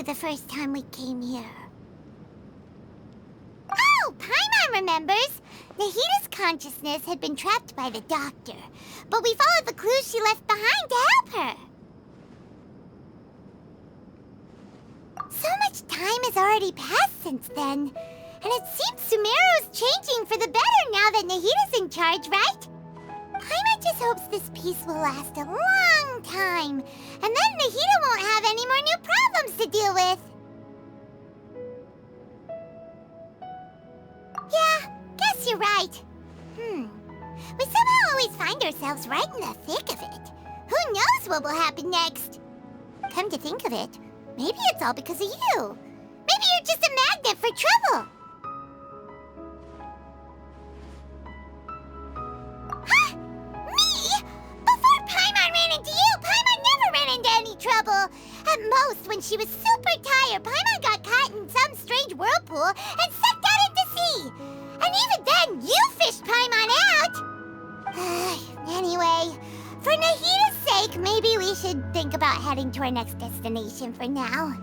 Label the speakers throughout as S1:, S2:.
S1: you the first time we came here. Oh, Paimon remembers! Nahita's consciousness had been trapped by the doctor, but we followed the clues she left behind to help her. So much time has already passed since then, and it seems Sumeru's changing for the better now that Nahita's in charge, right? Paimon just hopes this peace will last a long time, and then Nahita won't have any more new problems to deal with. Yeah, guess you're right. We somehow always find ourselves right in the thick of it. Who knows what will happen next? Come to think of it, maybe it's all because of you. Maybe you're just a magnet for trouble. Huh? Me? Before Paimon ran into you, Paimon never ran into any trouble. At most, when she was super tired, Paimon got caught in some strange whirlpool and sucked out into sea. And even then, you fished Paimon out! Anyway, for Nahita's sake, maybe we should think about heading to our next destination for now.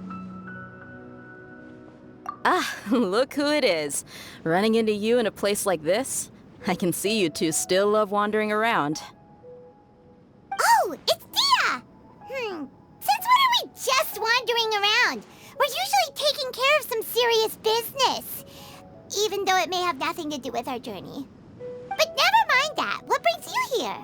S2: Ah, look who it is. Running into you in a place like this? I can see you two still love wandering around.
S1: Oh, it's Dia! Since when are we just wandering around? We're usually taking care of some serious business, even though it may have nothing to do with our journey. But never mind that. What brings you here?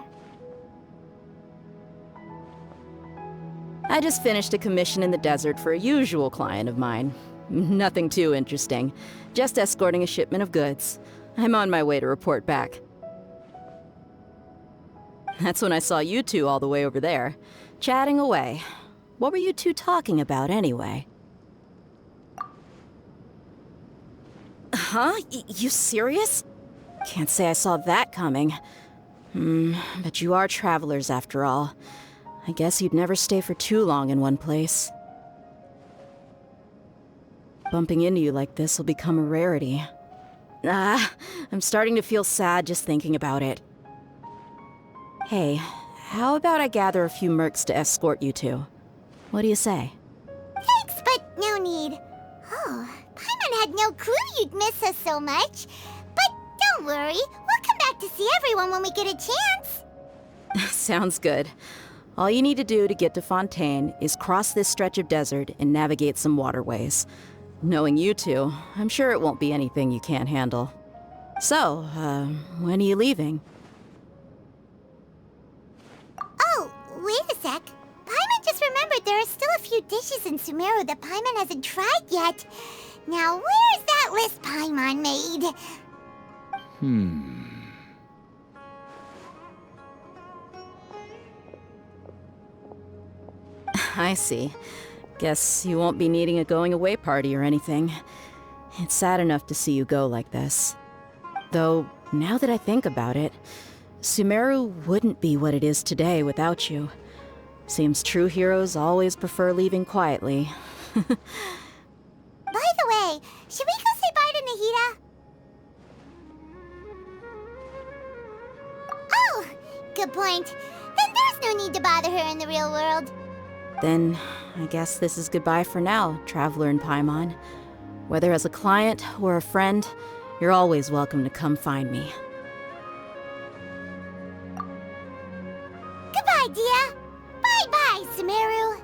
S2: I just finished a commission in the desert for a usual client of mine. Nothing too interesting. Just escorting a shipment of goods. I'm on my way to report back. That's when I saw you two all the way over there, chatting away. What were you two talking about anyway? Huh? You serious? Can't say I saw that coming. But you are travelers after all. I guess you'd never stay for too long in one place. Bumping into you like this will become a rarity. I'm starting to feel sad just thinking about it. Hey, how about I gather a few mercs to escort you two? What do you say?
S1: Thanks, but no need. Oh, Paimon had no clue you'd miss us so much. But don't worry, we'll come back to see everyone when we get a chance.
S2: Sounds good. All you need to do to get to Fontейн is cross this stretch of desert and navigate some waterways. Knowing you two, I'm sure it won't be anything you can't handle. So, when are you leaving?
S1: Oh, wait a sec. Paimon just remembered there are still a few dishes in Sumeru that Paimon hasn't tried yet. Now, where's that list Paimon made?
S2: I see. Guess you won't be needing a going-away party or anything. It's sad enough to see you go like this. Though, now that I think about it, Sumeru wouldn't be what it is today without you. Seems true heroes always prefer leaving quietly.
S1: By the way, should we go say bye to Nahita? Oh, good point. Then there's no need to bother her in the real world.
S2: Then, I guess this is goodbye for now, Traveler in Paimon. Whether as a client or a friend, you're always welcome to come find me.
S1: Goodbye, Dia. Bye-bye, Sumeru.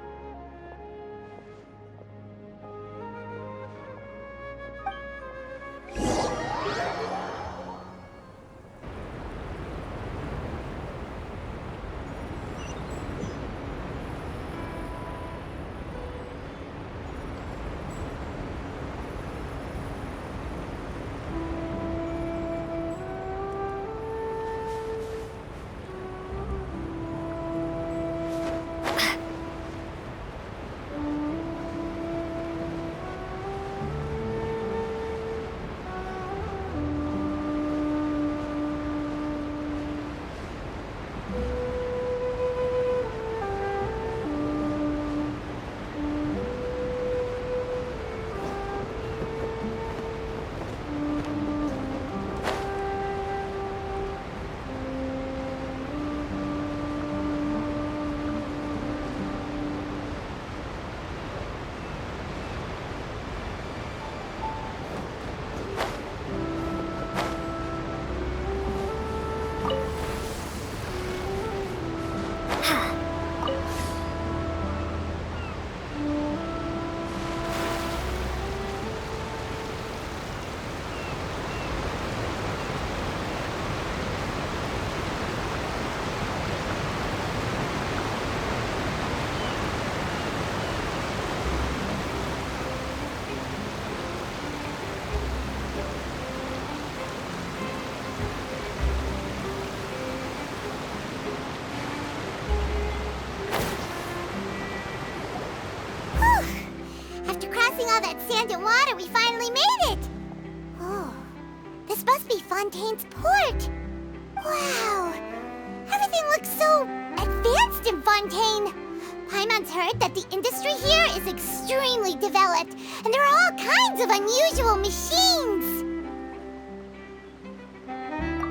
S1: passing all that sand and water, we finally made it! Oh, this must be Fontaine's port. Wow, everything looks so advanced in Fontaine. Paimon's heard that the industry here is extremely developed, and there are all kinds of unusual machines.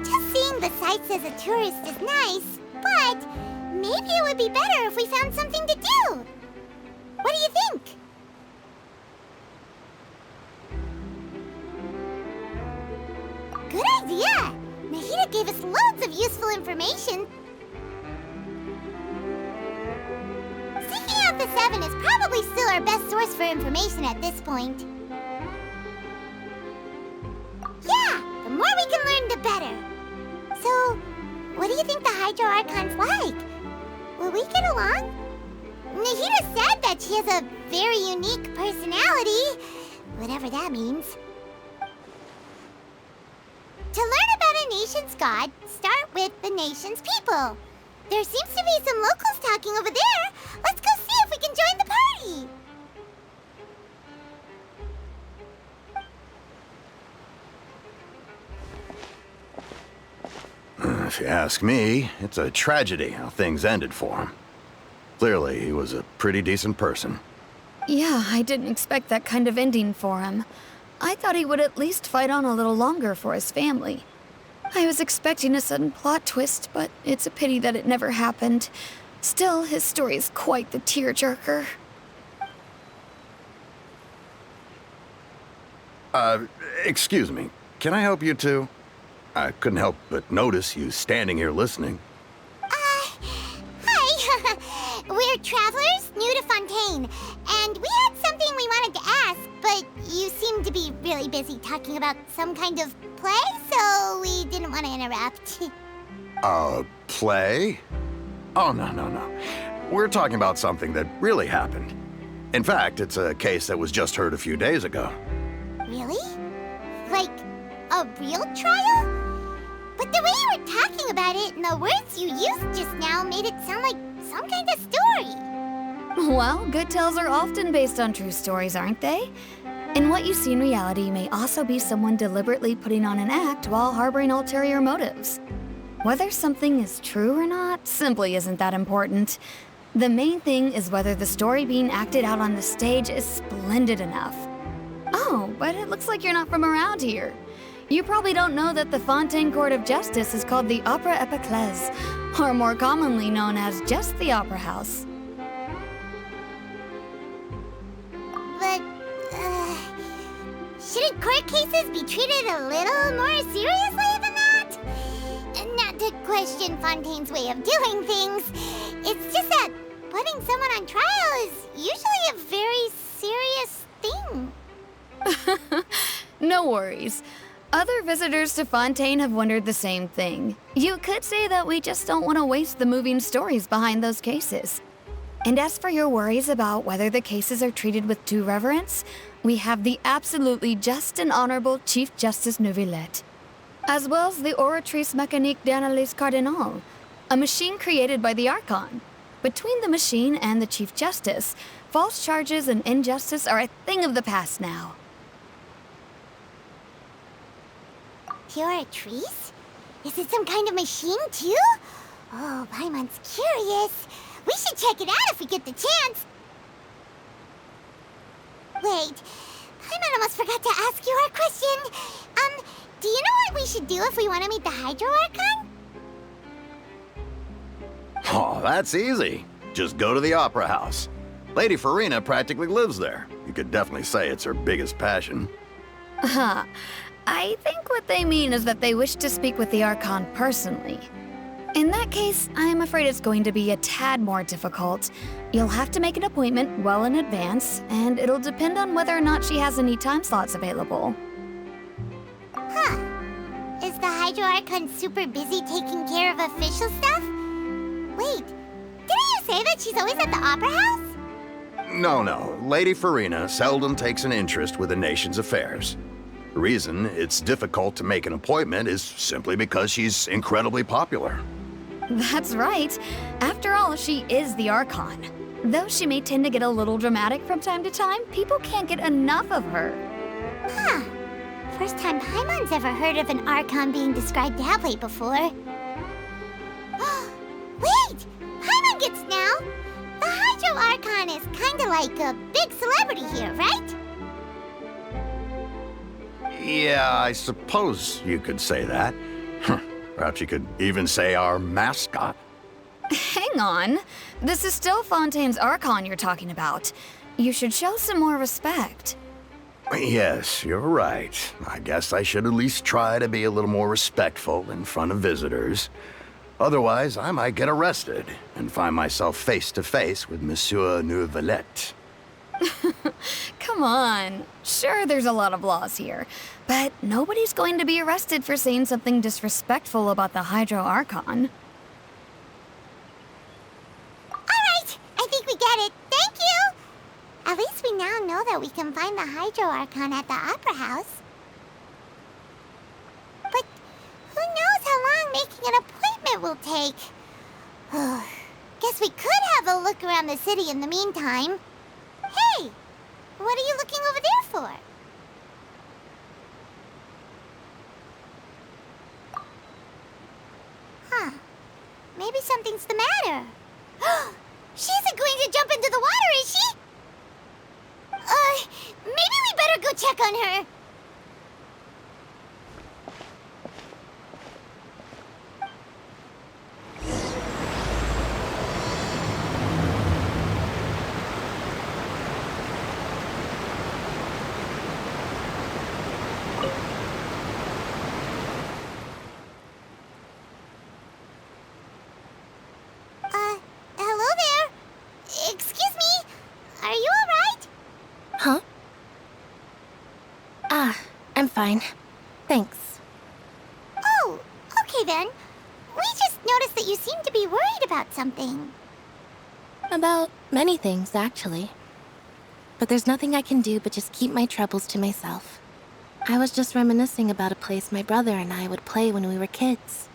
S1: Just seeing the sights as a tourist is nice, but maybe it would be better if we found something to do. What do you think? Good idea! Nahida gave us loads of useful information. Seeking out the Seven is probably still our best source for information at this point. Yeah, the more we can learn, the better. So, what do you think the Hydro Archon's like? Will we get along? Nahida said that she has a very unique personality, whatever that means. To learn about a nation's god, start with the nation's people. There seems to be some locals talking over there. Let's go see if we can join the party.
S3: If you ask me, it's a tragedy how things ended for him. Clearly, he was a pretty decent person.
S4: Yeah, I didn't expect that kind of ending for him. I thought he would at least fight on a little longer for his family. I was expecting a sudden plot twist, but it's a pity that it never happened. Still, his story is quite the tearjerker.
S3: Excuse me. Can I help you two? I couldn't help but notice you standing here listening.
S1: Hi. We're travelers new to Fontaine, and we had something we wanted to ask, but you seemed to be really busy talking about some kind of play, so we didn't want to interrupt.
S3: Play? Oh, no. We're talking about something that really happened. In fact, it's a case that was just heard a few days ago.
S1: Really? Like, a real trial? But the way you were talking about it and the words you used just now made it sound like some kind of story.
S4: Well, good tales are often based on true stories, aren't they? And what you see in reality may also be someone deliberately putting on an act while harboring ulterior motives. Whether something is true or not simply isn't that important. The main thing is whether the story being acted out on the stage is splendid enough. Oh, but it looks like you're not from around here. You probably don't know that the Fontaine Court of Justice is called the Opera Epiclese, or more commonly known as just the Opera House.
S1: But, shouldn't court cases be treated a little more seriously than that? Not to question Fontaine's way of doing things. It's just that putting someone on trial is usually a very serious thing.
S4: No worries. Other visitors to Fontaine have wondered the same thing. You could say that we just don't want to waste the moving stories behind those cases. And as for your worries about whether the cases are treated with due reverence, we have the absolutely just and honorable Chief Justice Neuvillette, as well as the Oratrice Mécanique d'Analyse Cardinal, a machine created by the Archon. Between the machine and the Chief Justice, false charges and injustice are a thing of the past now.
S1: Oratrice? Is it some kind of machine, too? Oh, Paimon's curious. We should check it out if we get the chance. Wait, Paimon almost forgot to ask you our question. Do you know what we should do if we want to meet the Hydro Archon?
S3: Oh, that's easy. Just go to the Opera House. Lady Farina practically lives there. You could definitely say it's her biggest passion.
S4: I think what they mean is that they wish to speak with the Archon personally. In that case, I'm afraid it's going to be a tad more difficult. You'll have to make an appointment well in advance, and it'll depend on whether or not she has any time slots available.
S1: Huh. Is the Hydro Archon super busy taking care of official stuff? Wait, didn't you say that she's always at the Opera House?
S3: No. Lady Farina seldom takes an interest with the nation's affairs. The reason it's difficult to make an appointment is simply because she's incredibly popular.
S4: That's right. After all, she is the Archon. Though she may tend to get a little dramatic from time to time, people can't get enough of her.
S1: Huh. First time Paimon's ever heard of an Archon being described that way before. Wait! Paimon gets now! The Hydro Archon is kinda like a big celebrity here, right?
S3: Yeah, I suppose you could say that. Perhaps you could even say our mascot.
S4: Hang on. This is still Fontaine's Archon you're talking about. You should show some more respect.
S3: Yes, you're right. I guess I should at least try to be a little more respectful in front of visitors. Otherwise, I might get arrested and find myself face to face with Monsieur Neuvillette.
S4: Come on. Sure, there's a lot of laws here, but nobody's going to be arrested for saying something disrespectful about the Hydro Archon.
S1: Alright, I think we get it. Thank you! At least we now know that we can find the Hydro Archon at the Opera House. But who knows how long making an appointment will take? Guess we could have a look around the city in the meantime. Hey! What are you looking over there for? Huh. Maybe something's the matter. She isn't going to jump into the water, is she? Maybe we better go check on her. Hello there. Excuse me. Are you all right?
S5: Huh? I'm fine. Thanks.
S1: Oh, okay then. We just noticed that you seem to be worried about something.
S5: About many things, actually. But there's nothing I can do but just keep my troubles to myself. I was just reminiscing about a place my brother and I would play when we were kids.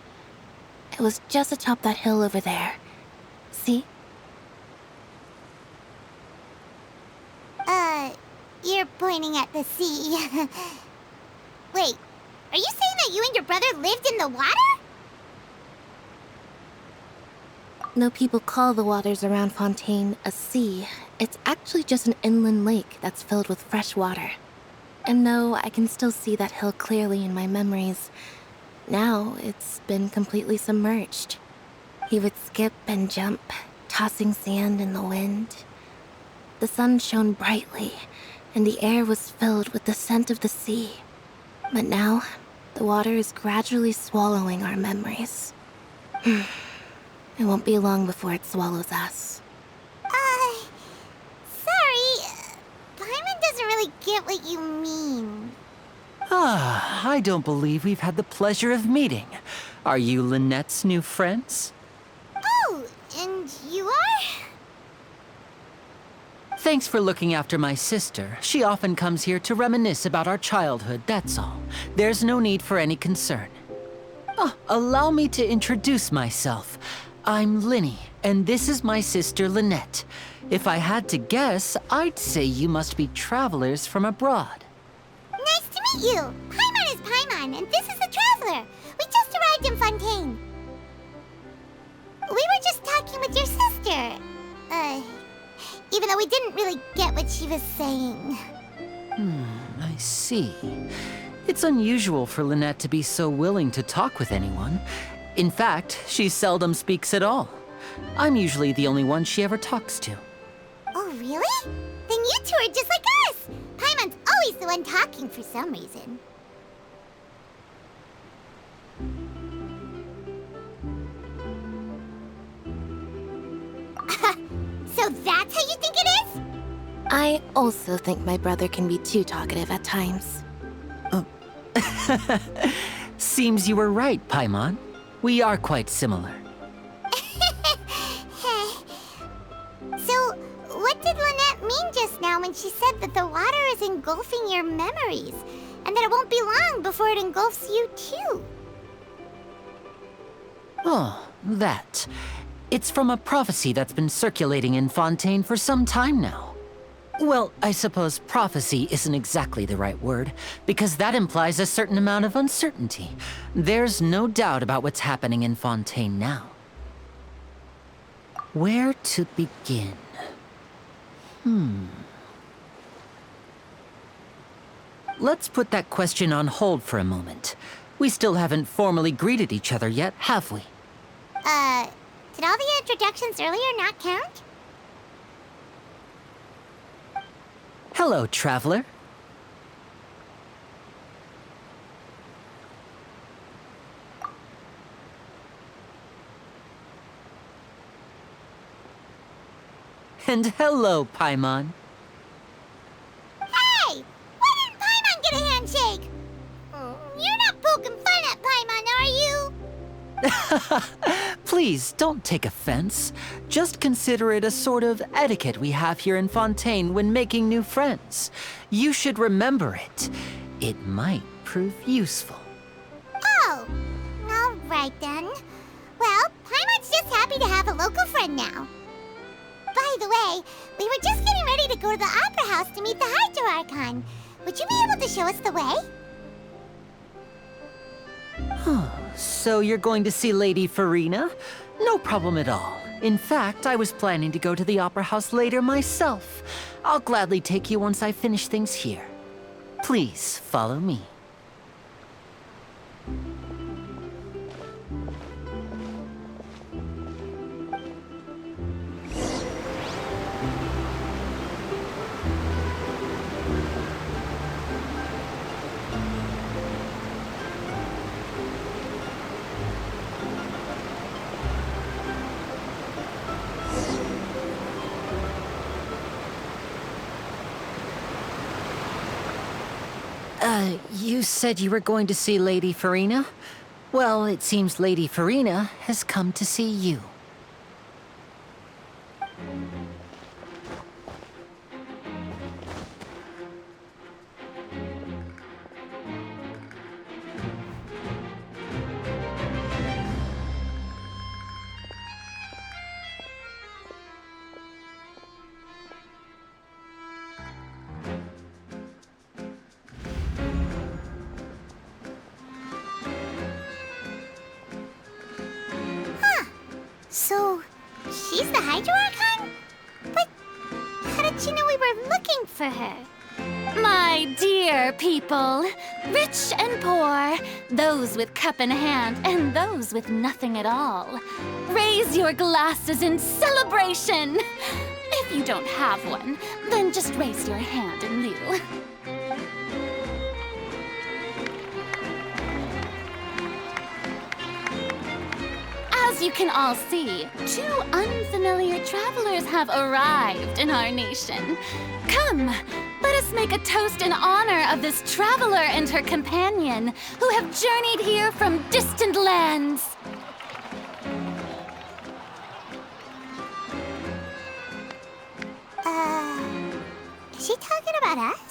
S5: It was just atop that hill over there. See?
S1: You're pointing at the sea. Wait, are you saying that you and your brother lived in the water?
S5: No, people call the waters around Ffontaine a sea. It's actually just an inland lake that's filled with fresh water. And no, I can still see that hill clearly in my memories. Now, it's been completely submerged. He would skip and jump, tossing sand in the wind. The sun shone brightly, and the air was filled with the scent of the sea. But now, the water is gradually swallowing our memories. It won't be long before it swallows us.
S1: Sorry. Paimon doesn't really get what you mean.
S6: I don't believe we've had the pleasure of meeting. Are you Lynette's new friends?
S1: Oh, and you are?
S6: Thanks for looking after my sister. She often comes here to reminisce about our childhood, that's all. There's no need for any concern. Allow me to introduce myself. I'm Linny, and this is my sister Lynette. If I had to guess, I'd say you must be travelers from abroad.
S1: Nice to meet you. Paimon is Paimon, and this is the Traveler. We just arrived in Fontaine. We were just talking with your sister. Even though we didn't really get what she was saying.
S6: I see. It's unusual for Lynette to be so willing to talk with anyone. In fact, she seldom speaks at all. I'm usually the only one she ever talks to.
S1: Oh, really? Then you two are just like us. Paimon's always the one talking for some reason. So that's how you think it is?
S5: I also think my brother can be too talkative at times.
S6: Seems you were right, Paimon. We are quite similar.
S1: So, what did Lynette mean just now when she said that the water is engulfing your memories, and that it won't be long before it engulfs you too?
S6: Oh, that. It's from a prophecy that's been circulating in Fontaine for some time now. Well, I suppose prophecy isn't exactly the right word, because that implies a certain amount of uncertainty. There's no doubt about what's happening in Fontaine now. Where to begin? Let's put that question on hold for a moment. We still haven't formally greeted each other yet, have we?
S1: Did all the introductions earlier not count?
S6: Hello, traveler. And hello, Paimon.
S1: Hey! Why didn't Paimon get a handshake? You're not poking fun at Paimon, are you?
S6: Please, don't take offense. Just consider it a sort of etiquette we have here in Fontaine when making new friends. You should remember it. It might prove useful.
S1: Oh, all right then. Well, Paimon's just happy to have a local friend now. By the way, we were just getting ready to go to the Opera House to meet the Hydro Archon. Would you be able to show us the way?
S6: So you're going to see Lady Farina? No problem at all. In fact, I was planning to go to the Opera House later myself. I'll gladly take you once I finish things here. Please, follow me. You said you were going to see Lady Farina? Well, it seems Lady Farina has come to see you.
S1: So, she's the Hydro Archon? But how did she know we were looking for her?
S7: My dear people, rich and poor, those with cup in hand and those with nothing at all, raise your glasses in celebration. If you don't have one, then just raise your hand in lieu. As you can all see, two unfamiliar travelers have arrived in our nation. Come, let us make a toast in honor of this traveler and her companion who have journeyed here from distant lands.
S1: Is she talking about us?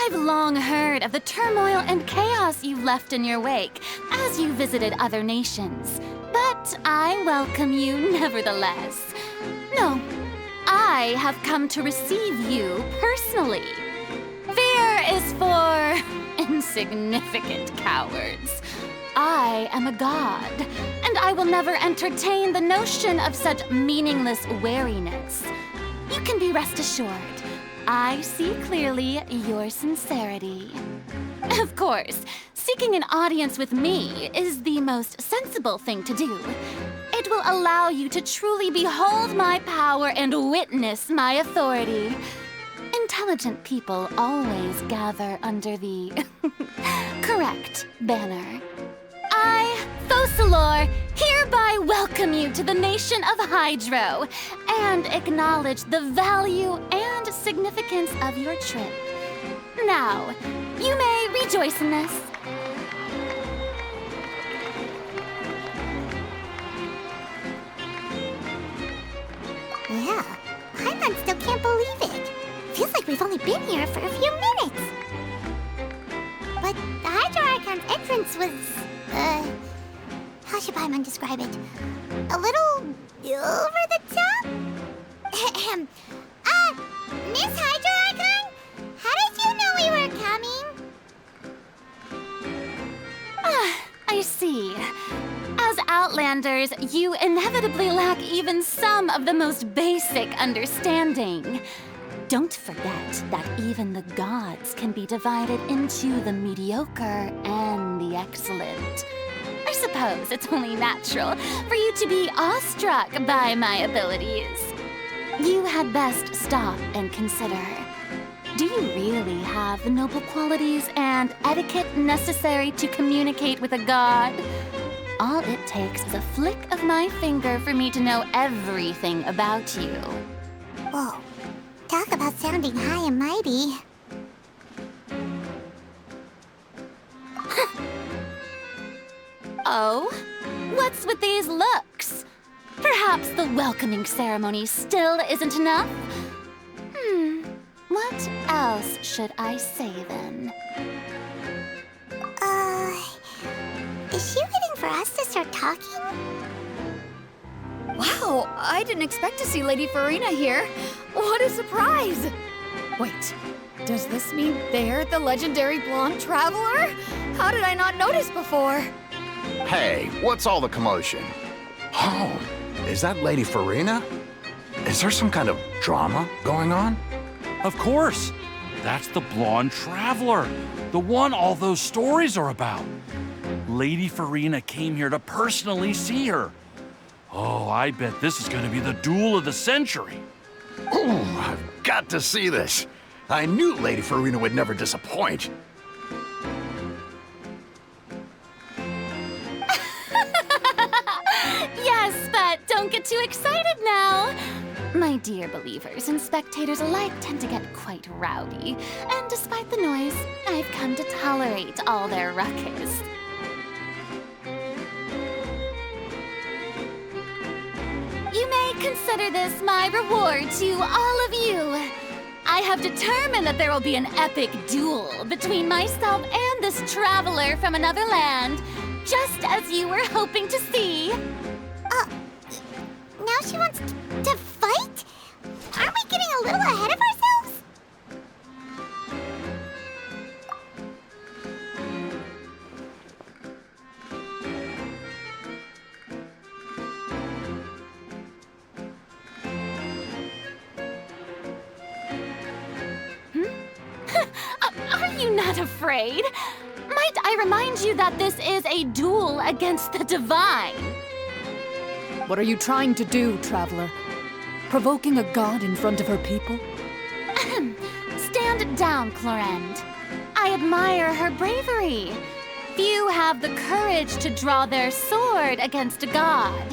S7: I've long heard of the turmoil and chaos you left in your wake as you visited other nations. But I welcome you nevertheless. No, I have come to receive you personally. Fear is for insignificant cowards. I am a god, and I will never entertain the notion of such meaningless wariness. You can be rest assured. I see clearly your sincerity. Of course, seeking an audience with me is the most sensible thing to do. It will allow you to truly behold my power and witness my authority. Intelligent people always gather under the correct banner. I, Focalor, hereby welcome you to the nation of Hydro and acknowledge the value and significance of your trip. Now, you may rejoice in this.
S1: Yeah, Paimon still can't believe it. Feels like we've only been here for a few minutes. performance was, how should Paimon describe it? A little over the top? Miss Hydro Archon? How did you know we were coming?
S7: I see. As Outlanders, you inevitably lack even some of the most basic understanding. Don't forget that even the gods can be divided into the mediocre and the excellent. I suppose it's only natural for you to be awestruck by my abilities. You had best stop and consider. Do you really have the noble qualities and etiquette necessary to communicate with a god? All it takes is a flick of my finger for me to know everything about you.
S1: Whoa. Talk about sounding high and mighty.
S7: Oh? What's with these looks? Perhaps the welcoming ceremony still isn't enough? What else should I say then?
S1: Is she waiting for us to start talking?
S4: Wow, I didn't expect to see Lady Farina here. What a surprise! Wait, does this mean they're the legendary blonde traveler? How did I not notice before?
S3: Hey, what's all the commotion? Oh, is that Lady Farina? Is there some kind of drama going on?
S8: Of course! That's the blonde traveler, the one all those stories are about. Lady Farina came here to personally see her. Oh, I bet this is going to be the duel of the century.
S3: Ooh, I've got to see this. I knew Lady Farina would never disappoint.
S7: Yes, but don't get too excited now. My dear believers and spectators alike tend to get quite rowdy, and despite the noise, I've come to tolerate all their ruckus. You may consider this my reward to all of you. I have determined that there will be an epic duel between myself and this traveler from another land, just as you were hoping to see.
S1: Now she wants to fight? Aren't we getting a little ahead of ourselves?
S7: Are you not afraid? Might I remind you that this is a duel against the divine?
S9: What are you trying to do, traveler? Provoking a god in front of her people?
S7: Stand down, Clorend. I admire her bravery. Few have the courage to draw their sword against a god.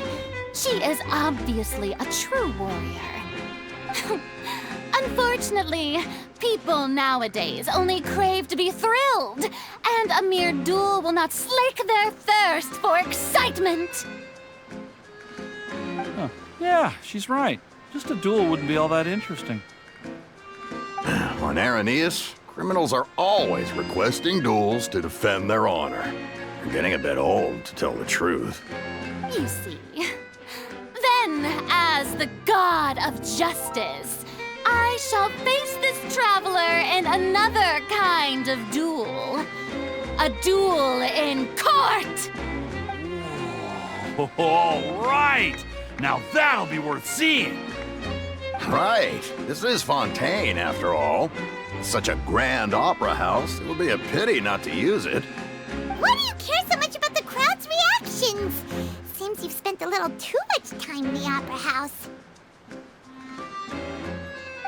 S7: She is obviously a true warrior. Unfortunately, people nowadays only crave to be thrilled, and a mere duel will not slake their thirst for excitement.
S8: Huh. Yeah, she's right. Just a duel wouldn't be all that interesting.
S3: On Araneus, criminals are always requesting duels to defend their honor. They're getting a bit old, to tell the truth.
S7: You see. Then, as the god of justice, I shall face this traveler in another kind of duel. A duel in court!
S8: All right! Now that'll be worth seeing!
S3: Right. This is Fontейн, after all. It's such a grand opera house, it would be a pity not to use it.
S1: Why do you care so much about the crowd's reactions? Seems you've spent a little too much time in the opera house.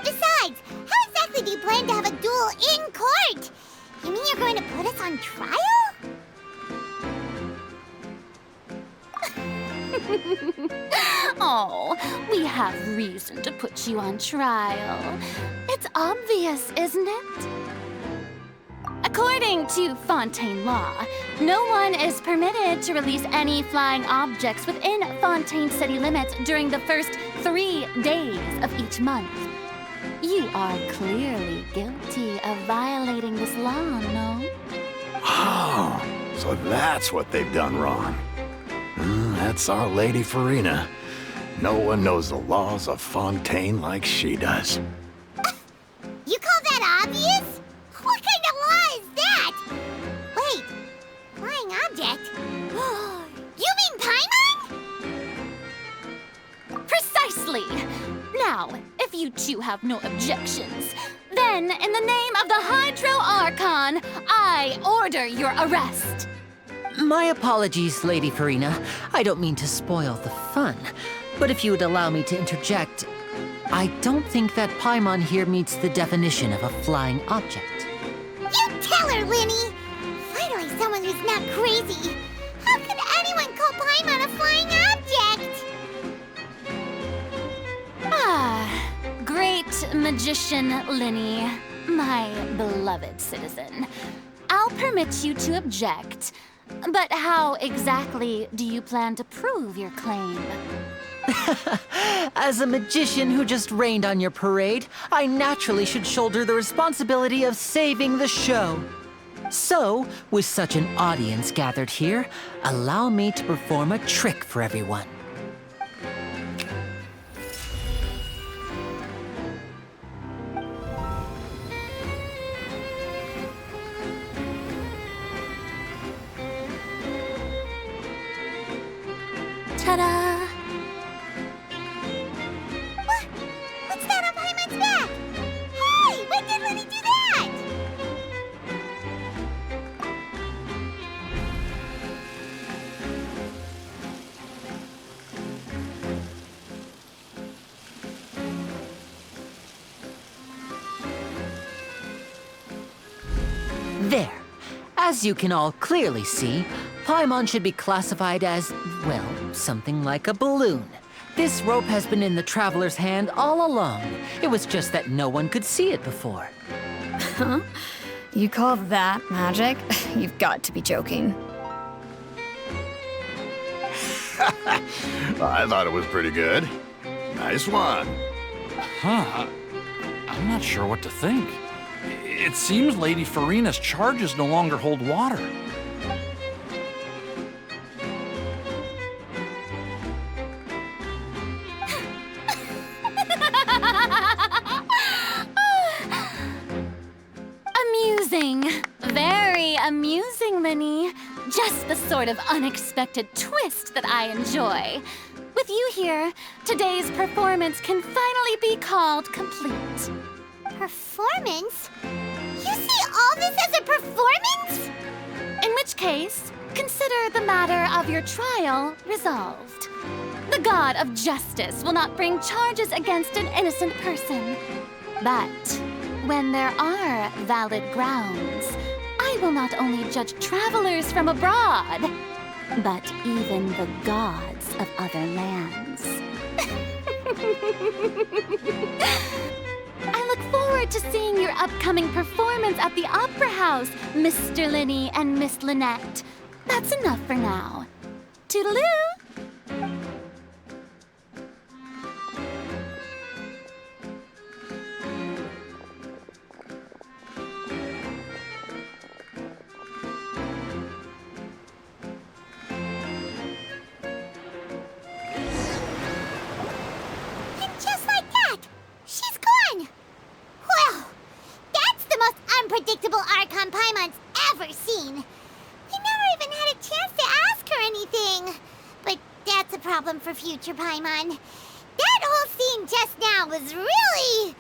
S1: Besides, how exactly do you plan to have a duel in court? You mean you're going to put us on trial?
S7: Oh, we have reason to put you on trial. It's obvious, isn't it? According to Fontейн law, no one is permitted to release any flying objects within Fontейn city limits during the first 3 days of each month. You are clearly guilty of violating this law, no?
S3: Oh, So that's what they've done wrong. That's our Lady Farina. No one knows the laws of Fontaine like she does.
S1: You call that obvious? What kind of law is that? Wait, flying object? You mean Paimon?
S7: Precisely! Now, if you two have no objections, then in the name of the Hydro Archon, I order your arrest.
S6: My apologies, Lady Farina. I don't mean to spoil the fun. But if you would allow me to interject, I don't think that Paimon here meets the definition of a flying object.
S1: You tell her, Linny! Finally someone who's not crazy. How could anyone call Paimon a flying object?
S7: Great magician Linny, my beloved citizen. I'll permit you to object, but how exactly do you plan to prove your claim?
S6: As a magician who just rained on your parade, I naturally should shoulder the responsibility of saving the show. So, with such an audience gathered here, allow me to perform a trick for everyone.
S1: Ta-da! What's that on Paimon's back? Hey, when did Linny do that?
S6: There. As you can all clearly see, Paimon should be classified as, well, something like a balloon. This rope has been in the Traveler's hand all along. It was just that no one could see it before.
S4: Huh? You call that magic? You've got to be joking.
S3: I thought it was pretty good. Nice one.
S8: Huh. I'm not sure what to think. It seems Lady Farina's charges no longer hold water.
S7: Amusing. Very amusing, Linny. Just the sort of unexpected twist that I enjoy. With you here, today's performance can finally be called complete.
S1: Performance? You see all this as a performance?
S7: In which case, consider the matter of your trial resolved. The god of justice will not bring charges against an innocent person. But when there are valid grounds, I will not only judge travelers from abroad, but even the gods of other lands. I look forward to seeing your upcoming performance at the Opera House, Mr. Linny and Miss Lynette. That's enough for now. Toodaloo!
S1: And just like that, she's gone. Well, that's the most unpredictable Archon Paimon's ever seen. We never even had a chance to ask her anything. But that's a problem for future Paimon. That whole scene just now was really...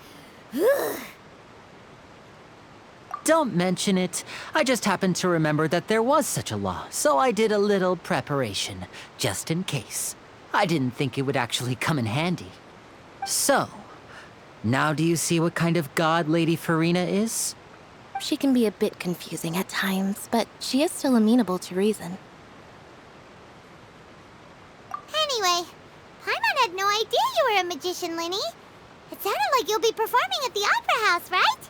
S6: Don't mention it. I just happened to remember that there was such a law, so I did a little preparation, just in case. I didn't think it would actually come in handy. So, now do you see what kind of god Lady Farina is?
S5: She can be a bit confusing at times, but she is still amenable to reason.
S1: Anyway, Paimon had no idea you were a magician, Linny. It sounded like you'll be performing at the Opera House, right?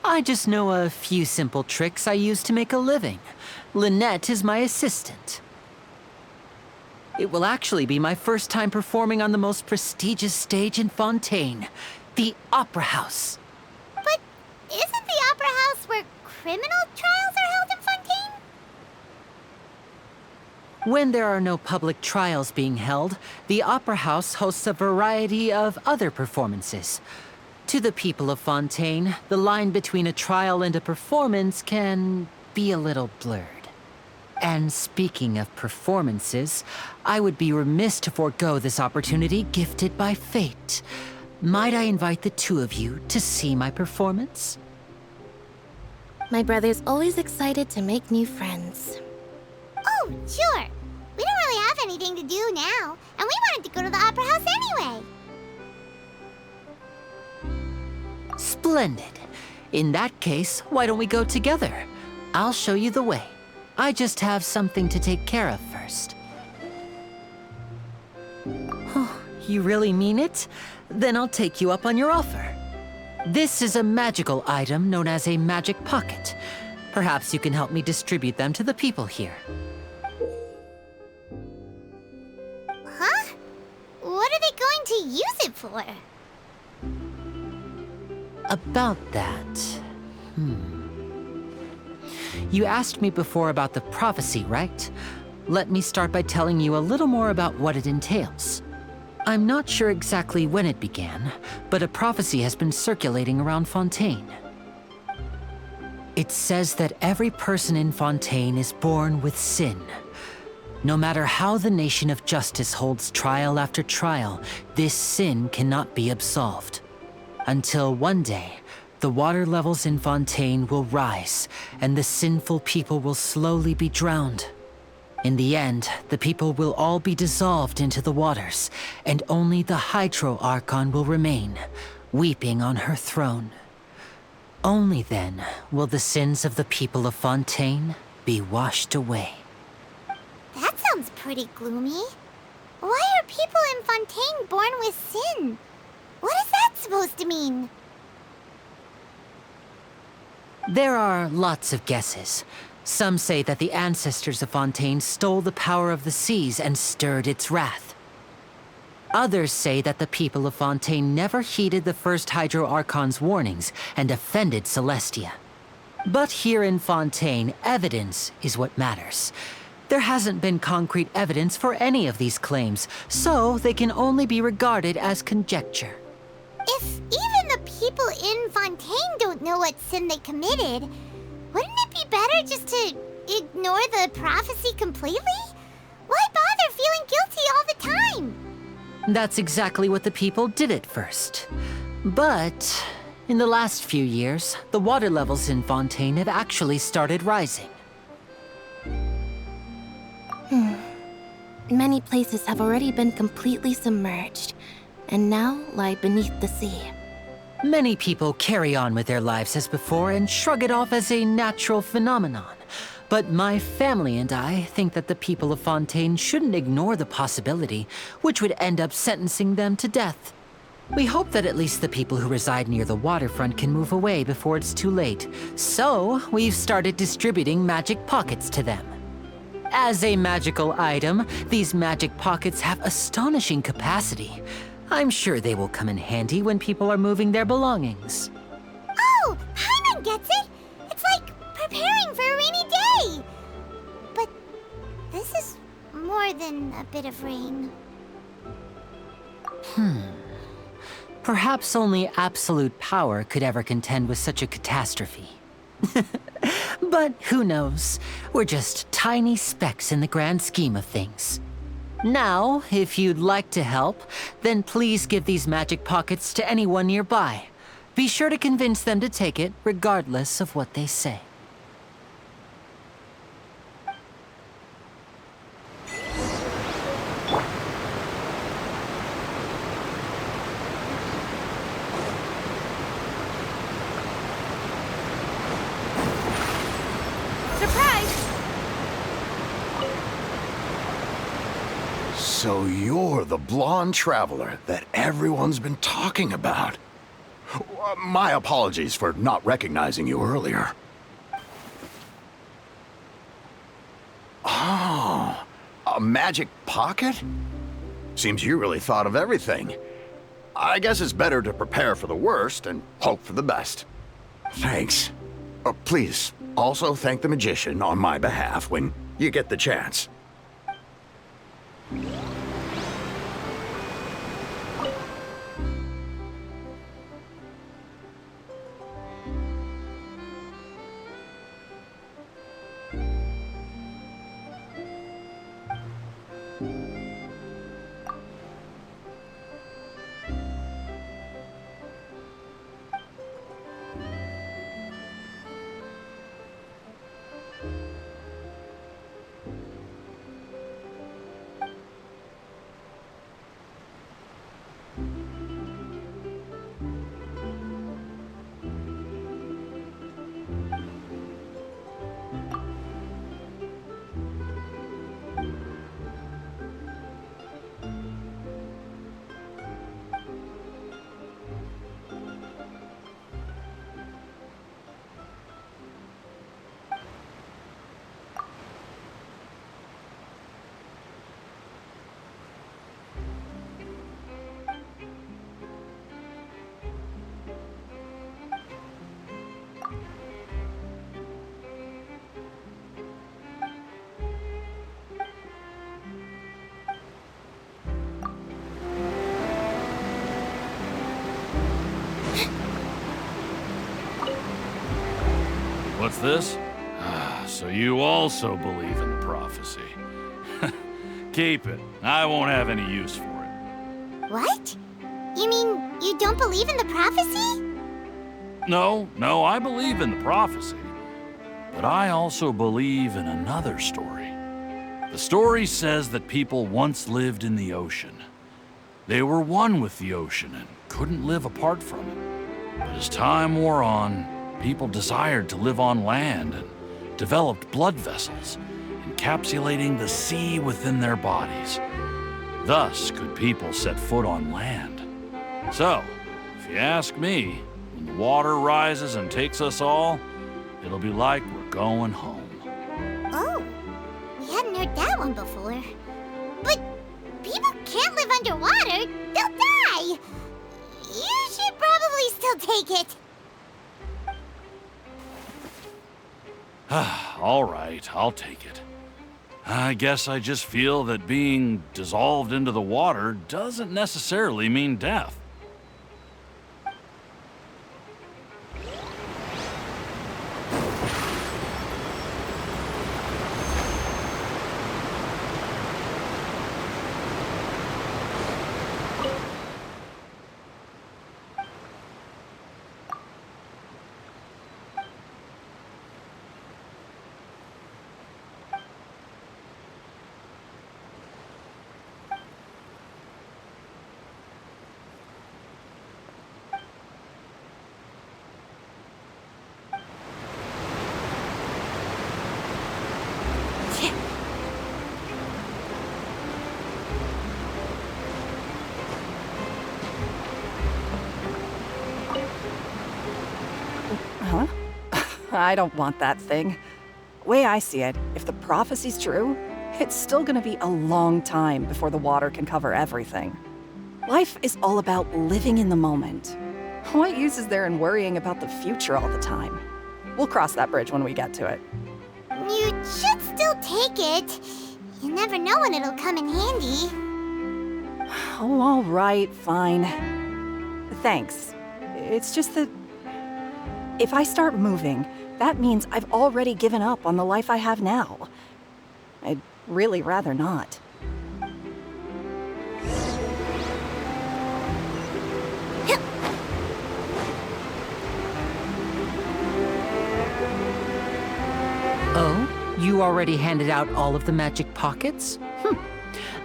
S6: I just know a few simple tricks I use to make a living. Lynette is my assistant. It will actually be my first time performing on the most prestigious stage in Fontaine, the Opera House.
S1: But isn't the Opera House where criminal trials are held in Fontaine?
S6: When there are no public trials being held, the Opera House hosts a variety of other performances. To the people of Fontaine, the line between a trial and a performance can be a little blurred. And speaking of performances, I would be remiss to forego this opportunity gifted by fate. Might I invite the two of you to see my performance?
S5: My brother's always excited to make new friends.
S1: Oh, sure. We don't really have anything to do now, and we wanted to go to the Opera House anyway.
S6: Splendid. In that case, why don't we go together? I'll show you the way. I just have something to take care of first. Oh, you really mean it? Then I'll take you up on your offer. This is a magical item known as a magic pocket. Perhaps you can help me distribute them to the people here.
S1: Huh? What are they going to use it for?
S6: About that... You asked me before about the prophecy, right? Let me start by telling you a little more about what it entails. I'm not sure exactly when it began, but a prophecy has been circulating around Fontaine. It says that every person in Fontaine is born with sin. No matter how the nation of justice holds trial after trial, this sin cannot be absolved. Until one day, the water levels in Fontaine will rise, and the sinful people will slowly be drowned. In the end, the people will all be dissolved into the waters, and only the Hydro Archon will remain, weeping on her throne. Only then will the sins of the people of Fontaine be washed away.
S1: That sounds pretty gloomy. Why are people in Fontaine born with sin? What is that supposed to mean?
S6: There are lots of guesses. Some say that the ancestors of Fontaine stole the power of the seas and stirred its wrath. Others say that the people of Fontaine never heeded the first Hydro Archon's warnings and offended Celestia. But here in Fontaine, evidence is what matters. There hasn't been concrete evidence for any of these claims, so they can only be regarded as conjecture.
S1: If even the people in Fontaine don't know what sin they committed, wouldn't it be better just to ignore the prophecy completely? Why bother feeling guilty all the time?
S6: That's exactly what the people did at first. But in the last few years, the water levels in Fontaine have actually started rising.
S5: Many places have already been completely submerged, and now lie beneath the sea.
S6: Many people carry on with their lives as before and shrug it off as a natural phenomenon. But my family and I think that the people of Fontaine shouldn't ignore the possibility, which would end up sentencing them to death. We hope that at least the people who reside near the waterfront can move away before it's too late. So, we've started distributing magic pockets to them. As a magical item, these magic pockets have astonishing capacity. I'm sure they will come in handy when people are moving their belongings.
S1: Oh, Paimon gets it! It's like preparing for a rainy day! But this is more than a bit of rain.
S6: Perhaps only absolute power could ever contend with such a catastrophe. But who knows? We're just tiny specks in the grand scheme of things. Now, if you'd like to help, then please give these magic pockets to anyone nearby. Be sure to convince them to take it, regardless of what they say.
S3: So you're the blonde traveler that everyone's been talking about. My apologies for not recognizing you earlier. Oh, a magic pocket? Seems you really thought of everything. I guess it's better to prepare for the worst and hope for the best. Thanks. Please, also thank the magician on my behalf when you get the chance.
S8: What's this? So you also believe in the prophecy. Keep it. I won't have any use for it.
S1: What? You mean you don't believe in the prophecy?
S8: No, I believe in the prophecy. But I also believe in another story. The story says that people once lived in the ocean. They were one with the ocean and couldn't live apart from it. But as time wore on, people desired to live on land and developed blood vessels, encapsulating the sea within their bodies. Thus could people set foot on land. So, if you ask me, when the water rises and takes us all, it'll be like we're going home.
S1: Oh, we hadn't heard that one before. But people can't live underwater. They'll die. You should probably still take it.
S8: All right, I'll take it. I guess I just feel that being dissolved into the water doesn't necessarily mean death.
S10: Huh? I don't want that thing. Way I see it, if the prophecy's true, it's still gonna be a long time before the water can cover everything. Life is all about living in the moment. What use is there in worrying about the future all the time? We'll cross that bridge when we get to it.
S1: You should still take it. You never know when it'll come in handy.
S10: Oh, all right, fine. Thanks. It's just that if I start moving, that means I've already given up on the life I have now. I'd really rather not.
S6: Oh, you already handed out all of the magic pockets?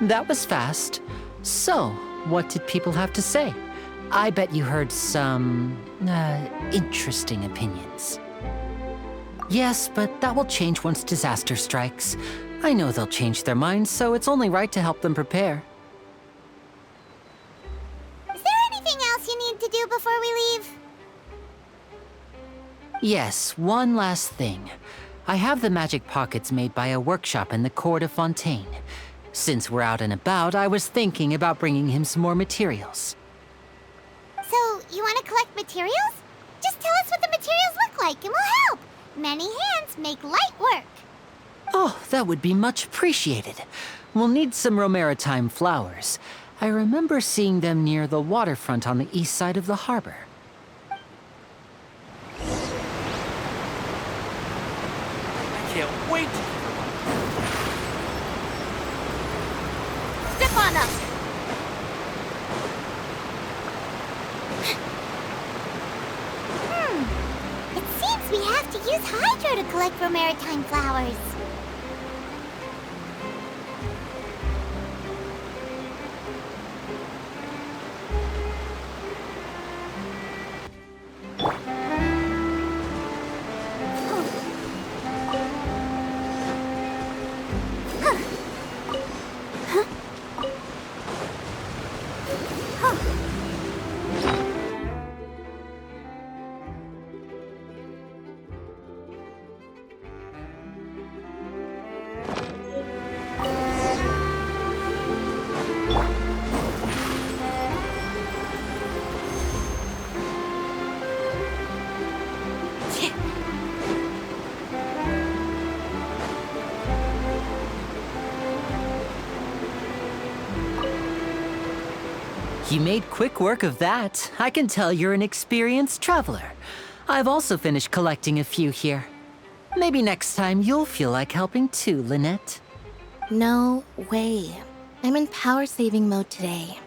S6: That was fast. So, what did people have to say? I bet you heard some, interesting opinions. Yes, but that will change once disaster strikes. I know they'll change their minds, so it's only right to help them prepare.
S1: Is there anything else you need to do before we leave?
S6: Yes, one last thing. I have the magic pockets made by a workshop in the court of Fontейn. Since we're out and about, I was thinking about bringing him some more materials.
S1: So, you want to collect materials? Just tell us what the materials look like and we'll help. Many hands make light work.
S6: Oh, that would be much appreciated. We'll need some Romaritime flowers. I remember seeing them near the waterfront on the east side of the harbor.
S8: I can't wait to
S1: step on them! It seems we have to use Hydro to collect for maritime flowers.
S6: You made quick work of that. I can tell you're an experienced traveler. I've also finished collecting a few here. Maybe next time you'll feel like helping too, Lynette.
S5: No way. I'm in power-saving mode today.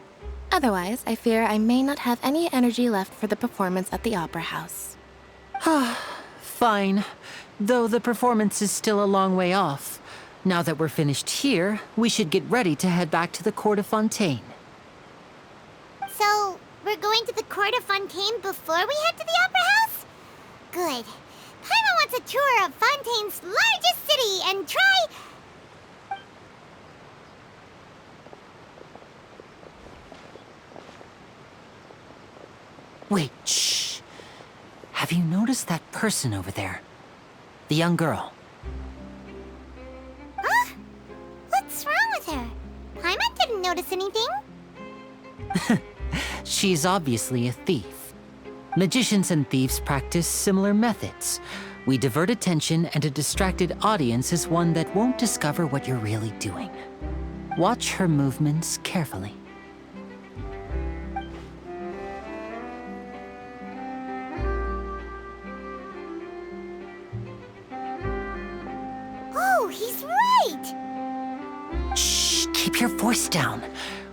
S5: Otherwise, I fear I may not have any energy left for the performance at the Opera House.
S6: Fine. Though the performance is still a long way off. Now that we're finished here, we should get ready to head back to the court of Fontейn.
S1: So, we're going to the court of Fontейn before we head to the Opera House? Good. Paimon wants a tour of Fontaine's largest city and try...
S6: Wait, shh. Have you noticed that person over there? The young girl.
S1: Huh? What's wrong with her? Paimon didn't notice anything.
S6: She's obviously a thief. Magicians and thieves practice similar methods. We divert attention, and a distracted audience is one that won't discover what you're really doing. Watch her movements carefully.
S1: Oh, he's right!
S6: Shh, keep your voice down.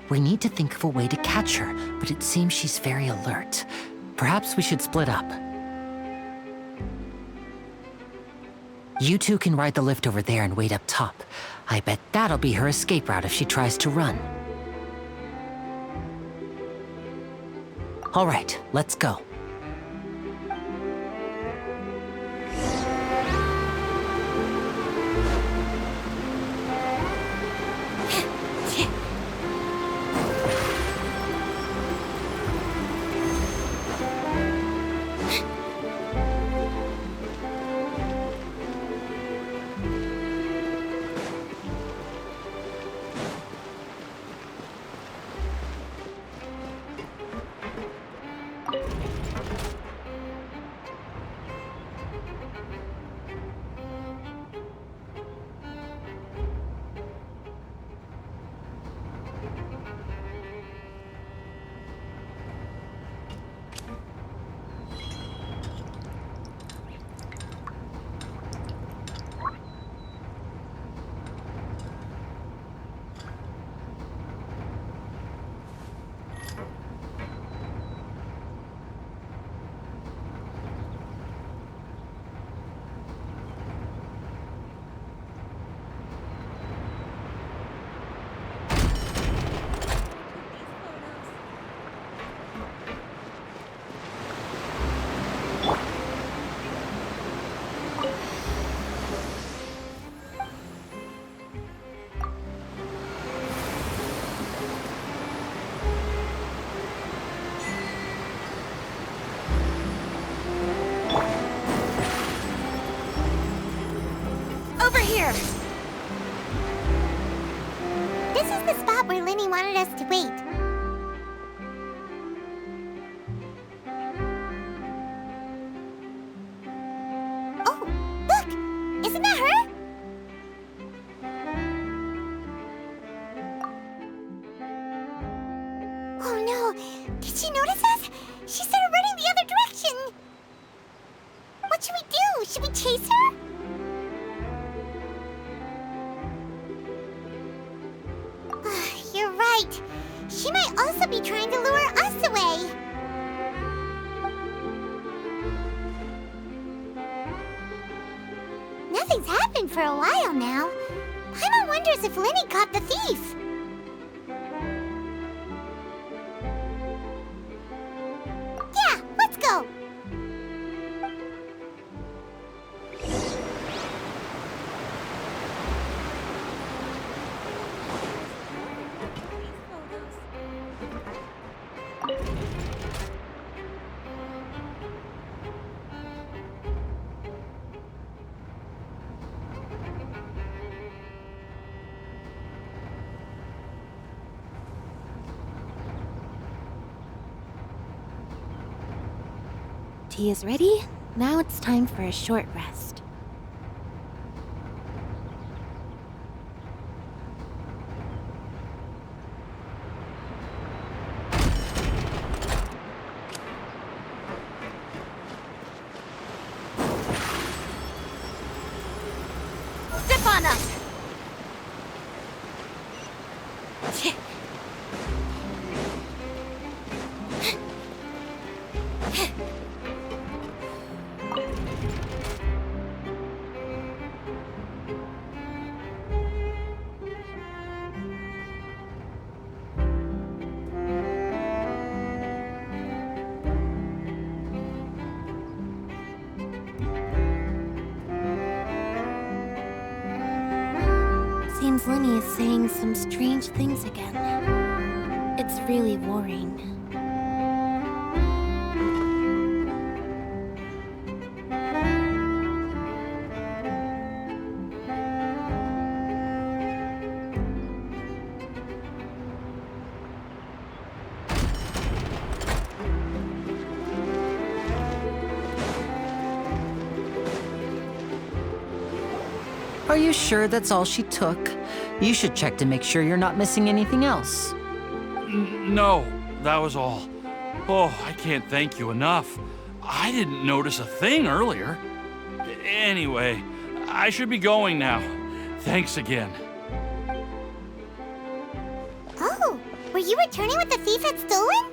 S6: We need to think of a way to catch her, but it seems she's very alert. Perhaps we should split up. You two can ride the lift over there and wait up top. I bet that'll be her escape route if she tries to run. All right, let's go.
S1: Over here! This is the spot where Linny wanted us to wait. Oh, look! Isn't that her? Oh no! Did she notice us? She started running the other direction! What should we do? Should we chase her? You're right. She might also be trying to lure us away. Nothing's happened for a while now. Paimon wonders if Linny caught the thief. Yeah, let's go.
S5: Tea is ready. Now it's time for a short rest.
S7: Step on up!
S5: Seems Linny is saying some strange things again. It's really worrying.
S6: Are you sure that's all she took? You should check to make sure you're not missing anything else.
S8: No, that was all. Oh, I can't thank you enough. I didn't notice a thing earlier. Anyway, I should be going now. Thanks again.
S1: Oh, were you returning what the thief had stolen?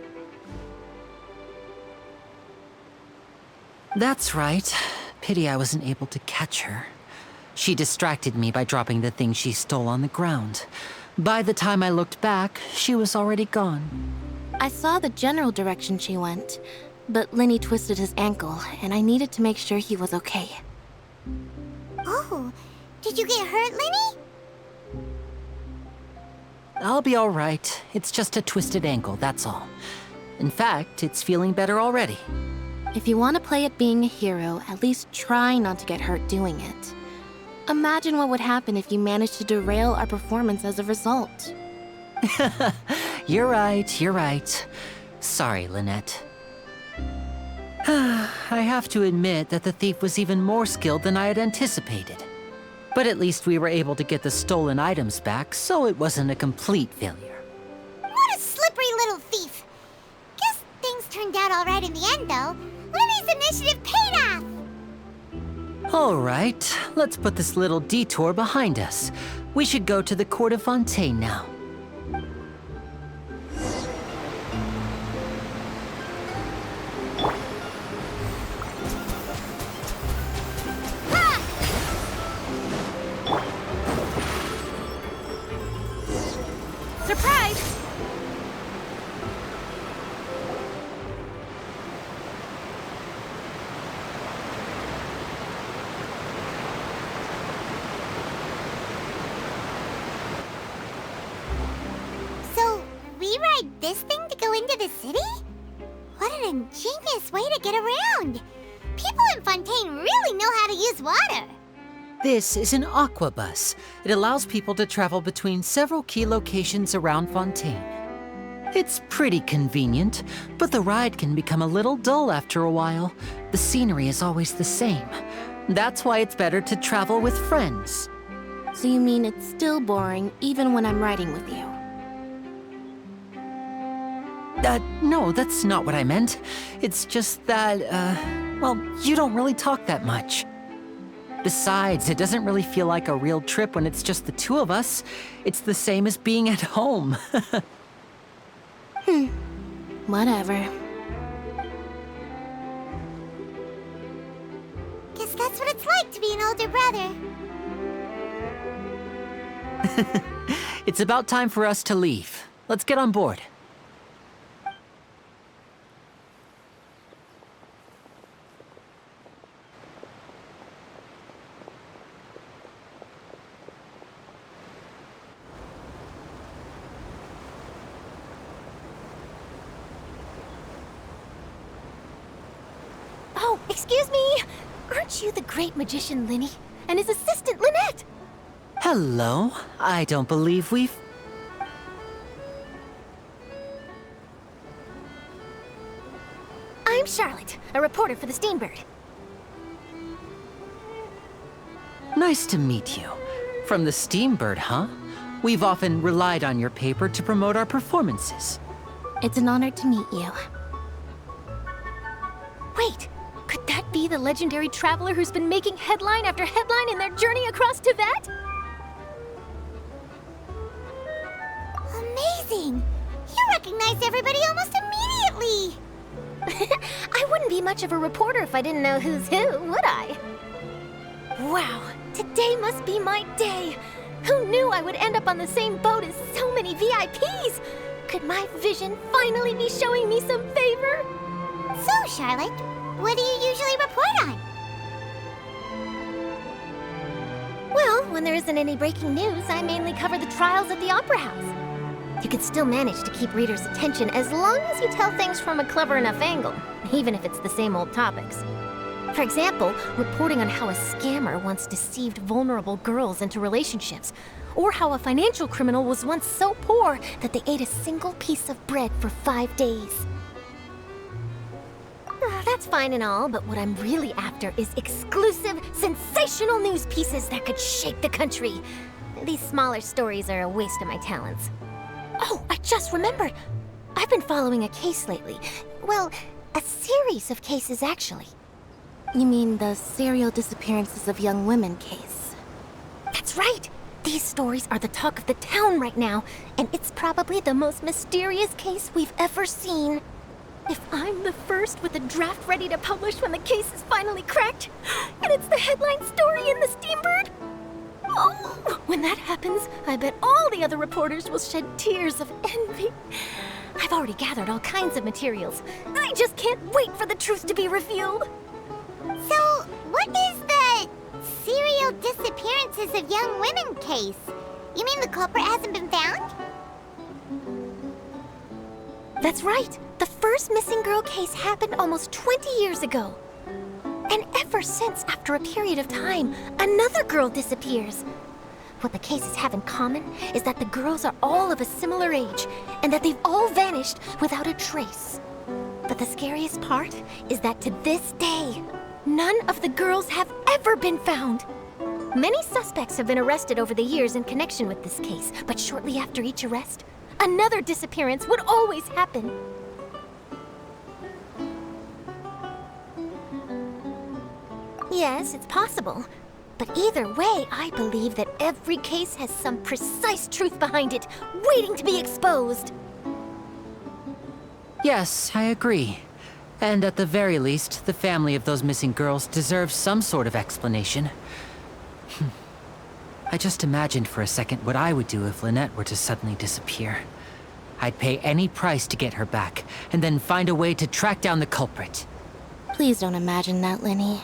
S6: That's right. Pity I wasn't able to catch her. She distracted me by dropping the thing she stole on the ground. By the time I looked back, she was already gone.
S5: I saw the general direction she went, but Linny twisted his ankle, and I needed to make sure he was okay.
S1: Oh, did you get hurt, Linny?
S6: I'll be all right. It's just a twisted ankle, that's all. In fact, it's feeling better already.
S5: If you want to play at being a hero, at least try not to get hurt doing it. Imagine what would happen if you managed to derail our performance as a result.
S6: You're right. Sorry, Lynette. I have to admit that the thief was even more skilled than I had anticipated. But at least we were able to get the stolen items back, so it wasn't a complete failure.
S1: What a slippery little thief. Guess things turned out all right in the end, though. Linny's initiative paid off.
S6: All right, let's put this little detour behind us. We should go to the court of Fontейн now.
S7: Surprise!
S1: So, we ride this thing to go into the city? What an ingenious way to get around! People in Fontейн really know how to use water!
S6: This is an aqua bus. It allows people to travel between several key locations around Fontейн. It's pretty convenient, but the ride can become a little dull after a while. The scenery is always the same. That's why it's better to travel with friends.
S5: So you mean it's still boring even when I'm riding with you?
S6: No, that's not what I meant. It's just that, well, you don't really talk that much. Besides, it doesn't really feel like a real trip when it's just the two of us. It's the same as being at home.
S5: Whatever.
S1: Guess that's what it's like to be an older brother.
S6: It's about time for us to leave. Let's get on board.
S11: Oh, excuse me! Aren't you the great magician Linny? And his assistant Lynette?
S6: Hello. I don't believe we've...
S11: I'm Charlotte, a reporter for the Steambird.
S6: Nice to meet you. From the Steambird, huh? We've often relied on your paper to promote our performances.
S5: It's an honor to meet you.
S11: Wait, could that be the legendary traveler who's been making headline after headline in their journey across Tibet?
S1: Amazing! You recognized everybody almost immediately!
S11: I wouldn't be much of a reporter if I didn't know who's who, would I? Wow, today must be my day! Who knew I would end up on the same boat as so many VIPs? Could my vision finally be showing me some favor?
S1: So, Charlotte, what do you usually report on?
S11: Well, when there isn't any breaking news, I mainly cover the trials at the Opera House. You can still manage to keep readers' attention as long as you tell things from a clever enough angle, even if it's the same old topics. For example, reporting on how a scammer once deceived vulnerable girls into relationships, or how a financial criminal was once so poor that they ate a single piece of bread for 5 days. That's fine and all, but what I'm really after is exclusive, sensational news pieces that could shake the country. These smaller stories are a waste of my talents. Oh, I just remembered. I've been following a case lately. Well, a series of cases, actually.
S5: You mean the serial disappearances of young women case?
S11: That's right. These stories are the talk of the town right now, and it's probably the most mysterious case we've ever seen. If I'm the first with a draft ready to publish when the case is finally cracked, and it's the headline story in the Steambird, oh, when that happens, I bet all the other reporters will shed tears of envy. I've already gathered all kinds of materials. I just can't wait for the truth to be revealed.
S1: So, what is the serial disappearances of young women case? You mean the culprit hasn't been found?
S11: That's right. The first missing girl case happened almost 20 years ago. And ever since, after a period of time, another girl disappears. What the cases have in common is that the girls are all of a similar age, and that they've all vanished without a trace. But the scariest part is that to this day, none of the girls have ever been found. Many suspects have been arrested over the years in connection with this case, but shortly after each arrest, another disappearance would always happen. Yes, it's possible. But either way, I believe that every case has some precise truth behind it, waiting to be exposed.
S6: Yes, I agree. And at the very least, the family of those missing girls deserves some sort of explanation. I just imagined for a second what I would do if Lynette were to suddenly disappear. I'd pay any price to get her back, and then find a way to track down the culprit.
S5: Please don't imagine that, Linny.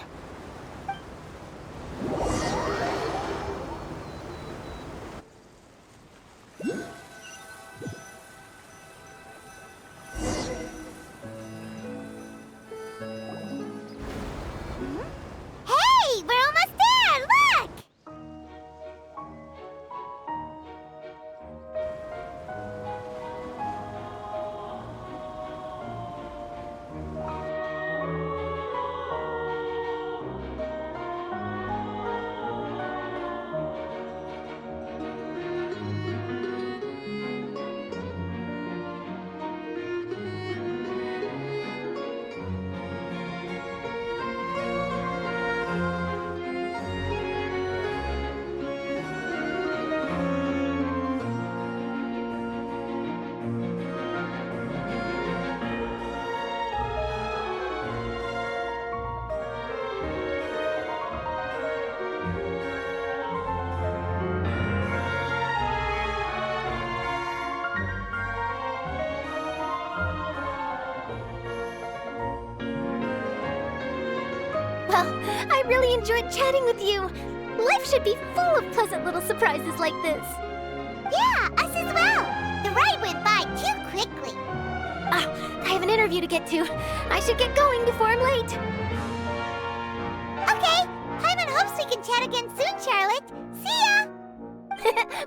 S1: Hey, we're almost there! Look!
S11: Well, I really enjoyed chatting with you. Life should be full of pleasant little surprises like this.
S1: Yeah, us as well. The ride went by too quickly.
S11: I have an interview to get to. I should get going before I'm late.
S1: Okay, Paimon hopes we can chat again soon, Charlotte. See ya!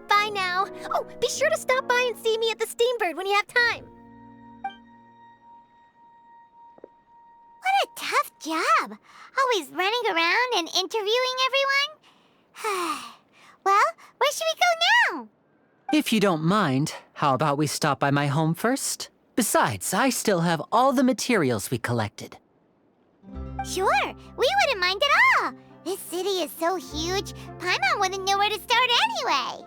S11: Bye now. Oh, be sure to stop by and see me at the Steambird when you have time.
S1: What a tough job. Always running around and interviewing everyone. Well, where should we go now?
S6: If you don't mind, how about we stop by my home first? Besides, I still have all the materials we collected.
S1: Sure, we wouldn't mind at all. This city is so huge, Paimon wouldn't know where to start anyway.